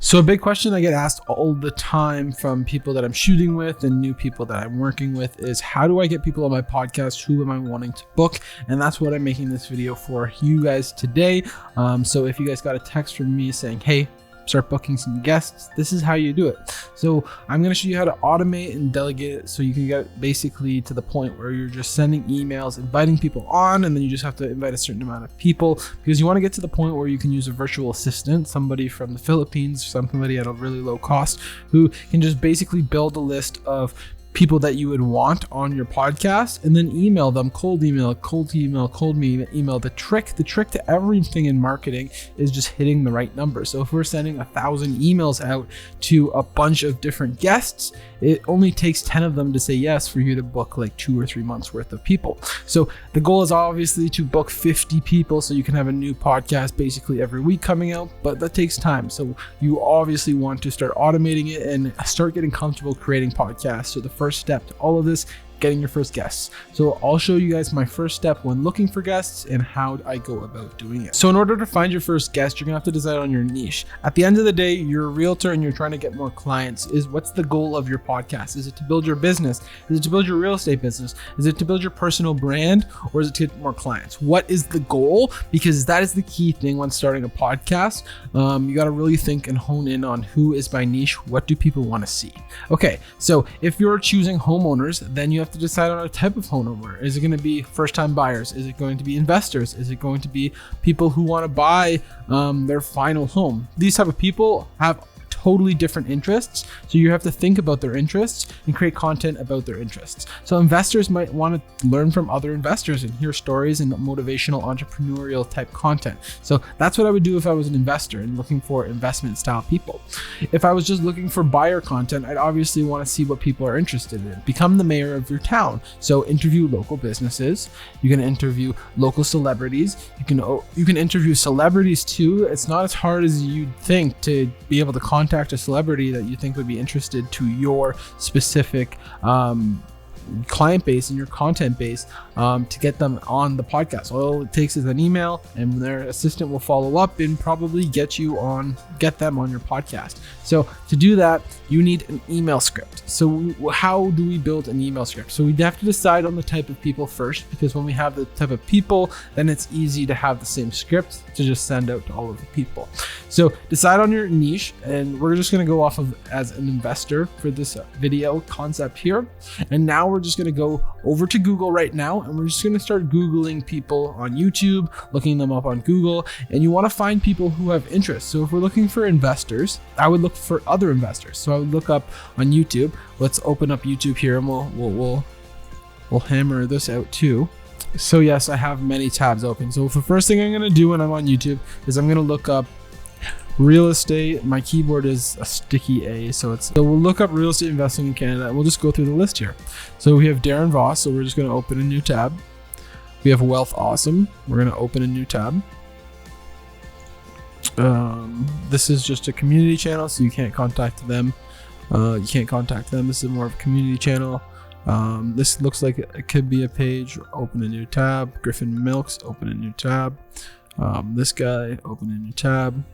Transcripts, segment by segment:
So a big question I get asked all the time from people that I'm shooting with and new people that I'm working with is, how do I get people on my podcast? Who am I wanting to book? And that's what I'm making this video for you guys today. So if you guys got a text from me saying, hey, start booking some guests, this is how you do it. So I'm going to show you how to automate and delegate it so you can get basically to the point where you're just sending emails, inviting people on, and then you just have to invite a certain amount of people, because you want to get to the point where you can use a virtual assistant, somebody from the Philippines, somebody at a really low cost, who can just basically build a list of people that you would want on your podcast, and then email them, cold email. The trick to everything in marketing is just hitting the right number. So if we're sending 1,000 emails out to a bunch of different guests, it only takes 10 of them to say yes for you to book like 2 or 3 months worth of people. So the goal is obviously to book 50 people so you can have a new podcast basically every week coming out, but that takes time. So you obviously want to start automating it and start getting comfortable creating podcasts. So the first step to all of this, getting your first guests. So I'll show you guys my first step when looking for guests and how I go about doing it. So in order to find your first guest, you're gonna have to decide on your niche. At the end of the day, you're a realtor and you're trying to get more clients. What's the goal of your podcast? Is it to build your business? Is it to build your real estate business? Is it to build your personal brand? Or is it to get more clients? What is the goal? Because that is the key thing when starting a podcast. You gotta really think and hone in on who is my niche. What do people wanna see? Okay, so if you're choosing homeowners, then you have to decide on a type of homeowner. Is it going to be first-time buyers? Is it going to be investors? Is it going to be people who want to buy their final home? These type of people have totally different interests, so you have to think about their interests and create content about their interests. So investors might want to learn from other investors and hear stories and motivational entrepreneurial type content. So that's what I would do if I was an investor and looking for investment style people. If I was just looking for buyer content, I'd obviously want to see what people are interested in. Become the mayor of your town. So interview local businesses. You can interview local celebrities. You can interview celebrities too. It's not as hard as you'd think to be able to contact a celebrity that you think would be interested to your specific client base and your content base to get them on the podcast. All it takes is an email, and their assistant will follow up and probably get them on your podcast. So to do that, you need an email script. So how do we build an email script? So we have to decide on the type of people first, because when we have the type of people, then it's easy to have the same script to just send out to all of the people. So decide on your niche, and we're just going to go off of as an investor for this video concept here. And now we're just going to go over to Google right now, and we're just going to start Googling people on YouTube, looking them up on Google, and you want to find people who have interest. So if we're looking for investors, I would look for other investors. So I would look up on YouTube. Let's open up YouTube here, and we'll hammer this out too. So yes, I have many tabs open. So the first thing I'm going to do when I'm on YouTube is I'm going to look up real estate. My keyboard is a sticky A, so we'll look up real estate investing in Canada, and we'll just go through the list here. So we have Darren Voss, so we're just going to open a new tab. We have Wealth Awesome. We're going to open a new tab. This is just a community channel, so you can't contact them. This is more of a community channel. This looks like it could be a page. Open a new tab. Griffin Milks, open a new tab. This guy, open a new tab.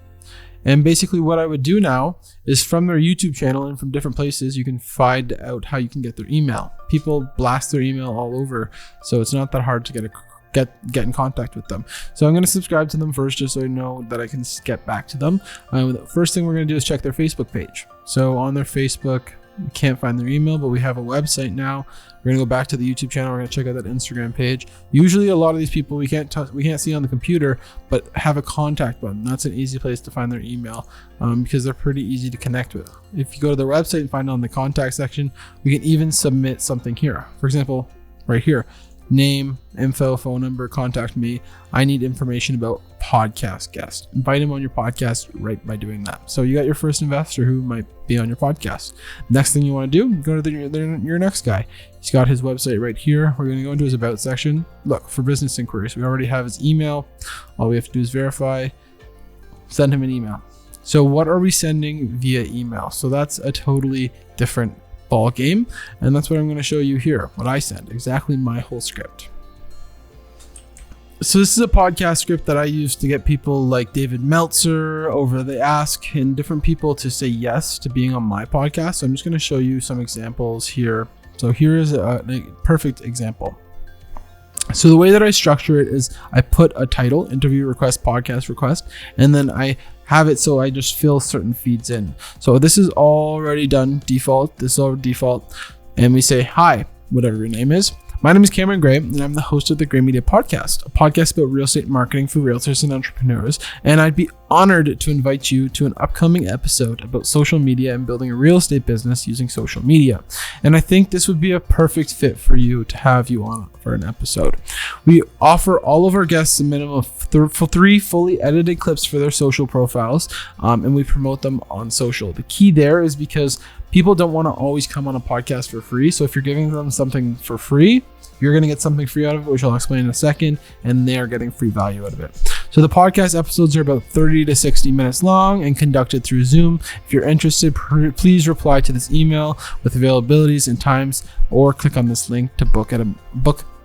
And basically what I would do now is, from their YouTube channel and from different places, you can find out how you can get their email. People blast their email all over, so it's not that hard to get in contact with them. So I'm going to subscribe to them first, just so I know that I can get back to them. The first thing we're going to do is check their Facebook page. So on their Facebook, we can't find their email, but we have a website now. We're gonna go back to the YouTube channel. We're gonna check out that Instagram page. Usually a lot of these people we can't see on the computer, but have a contact button. That's an easy place to find their email, because they're pretty easy to connect with. If you go to the website and find it on the contact section, we can even submit something here. For example, right here, name, info, phone number, contact me. I need information about podcast guest. Invite him on your podcast right by doing that. So you got your first investor who might be on your podcast. Next thing you want to do, go to your next guy. He's got his website right here. We're going to go into his about section. Look, for business inquiries, we already have his email. All we have to do is verify, send him an email. So what are we sending via email? So that's a totally different ball game, and that's what I'm going to show you here. What I send, exactly my whole script. So this is a podcast script that I use to get people like David Meltzer over the Ask and different people to say yes to being on my podcast. So I'm just going to show you some examples here. So here is a perfect example. So the way that I structure it is I put a title, interview request, podcast request, and then I have it so I just fill certain feeds in. So this is already done default. This is all default. And we say, hi, whatever your name is. My name is Cameron Gray, and I'm the host of the Gray Media Podcast, a podcast about real estate marketing for realtors and entrepreneurs. And I'd be honored to invite you to an upcoming episode about social media and building a real estate business using social media. And I think this would be a perfect fit for you to have you on for an episode. We offer all of our guests a minimum of 3 fully edited clips for their social profiles, and we promote them on social. The key there is because people don't want to always come on a podcast for free. So if you're giving them something for free, you're going to get something free out of it, which I'll explain in a second, and they're getting free value out of it. So the podcast episodes are about 30 to 60 minutes long and conducted through Zoom. If you're interested, please reply to this email with availabilities and times, or click on this link to book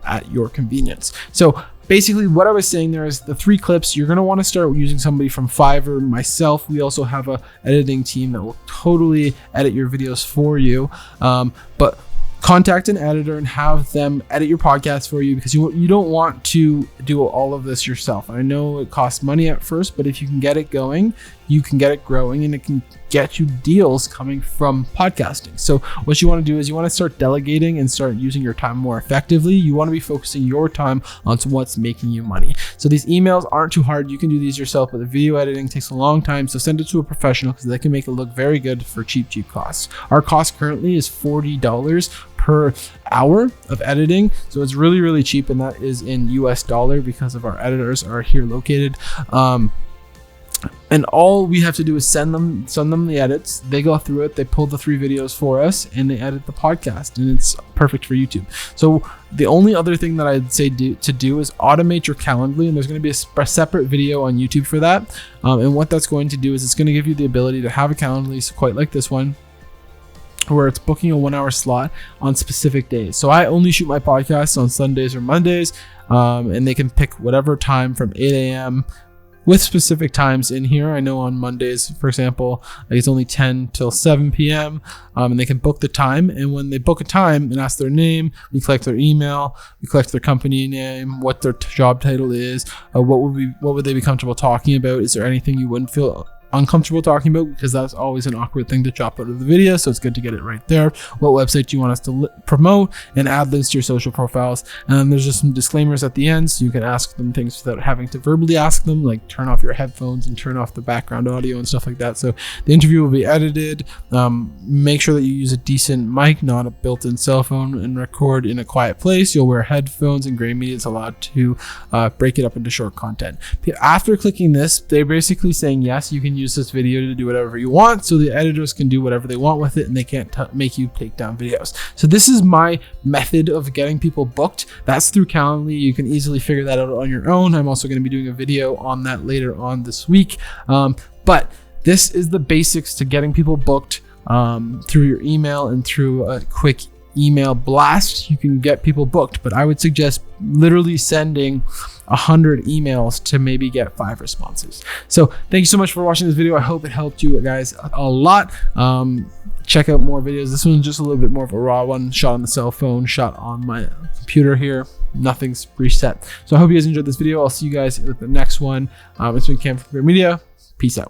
at your convenience. So basically what I was saying there is the 3 clips, you're going to want to start using somebody from Fiverr. Myself, we also have a editing team that will totally edit your videos for you. But contact an editor and have them edit your podcast for you, because you don't want to do all of this yourself. I know it costs money at first, but if you can get it going, you can get it growing, and it can get you deals coming from podcasting. So what you want to do is you want to start delegating and start using your time more effectively. You want to be focusing your time on what's making you money. So these emails aren't too hard. You can do these yourself, but the video editing takes a long time. So send it to a professional, because they can make it look very good for cheap costs. Our cost currently is $40 per hour of editing. So it's really, really cheap, and that is in US dollar because of our editors are here located. And all we have to do is send them the edits. They go through it, they pull the 3 videos for us, and they edit the podcast, and it's perfect for YouTube. So the only other thing that I'd say to do is automate your Calendly, and there's going to be a separate video on YouTube for that. And what that's going to do is it's going to give you the ability to have a Calendly, quite like this one, where it's booking a 1-hour slot on specific days. So I only shoot my podcasts on Sundays or Mondays, and they can pick whatever time from 8 a.m. with specific times in here. I know on Mondays, for example, it's only 10 till 7 p.m. And they can book the time. And when they book a time and ask their name, we collect their email, we collect their company name, what their job title is, what would they be comfortable talking about? Is there anything you wouldn't feel uncomfortable talking about, because that's always an awkward thing to chop out of the video, so it's good to get it right there. What website do you want us to promote, and add links to your social profiles. And then there's just some disclaimers at the end, so you can ask them things without having to verbally ask them, like turn off your headphones and turn off the background audio and stuff like that. So the interview will be edited. Make sure that you use a decent mic, not a built-in cell phone, and record in a quiet place. You'll wear headphones, and Gray Media is allowed to break it up into short content. After clicking this, they're basically saying yes, you can use this video to do whatever you want, so the editors can do whatever they want with it, and they can't make you take down videos. So this is my method of getting people booked. That's through Calendly. You can easily figure that out on your own. I'm also going to be doing a video on that later on this week, but this is the basics to getting people booked through your email and through a quick email blast. You can get people booked, but I would suggest literally sending 100 emails to maybe get 5 responses. So thank you so much for watching this video. I hope it helped you guys a lot. Check out more videos. This one's just a little bit more of a raw one, shot on the cell phone, shot on my computer here. Nothing's preset. So I hope you guys enjoyed this video. I'll see you guys at the next one. It's been Cam from Gray Media. Peace out.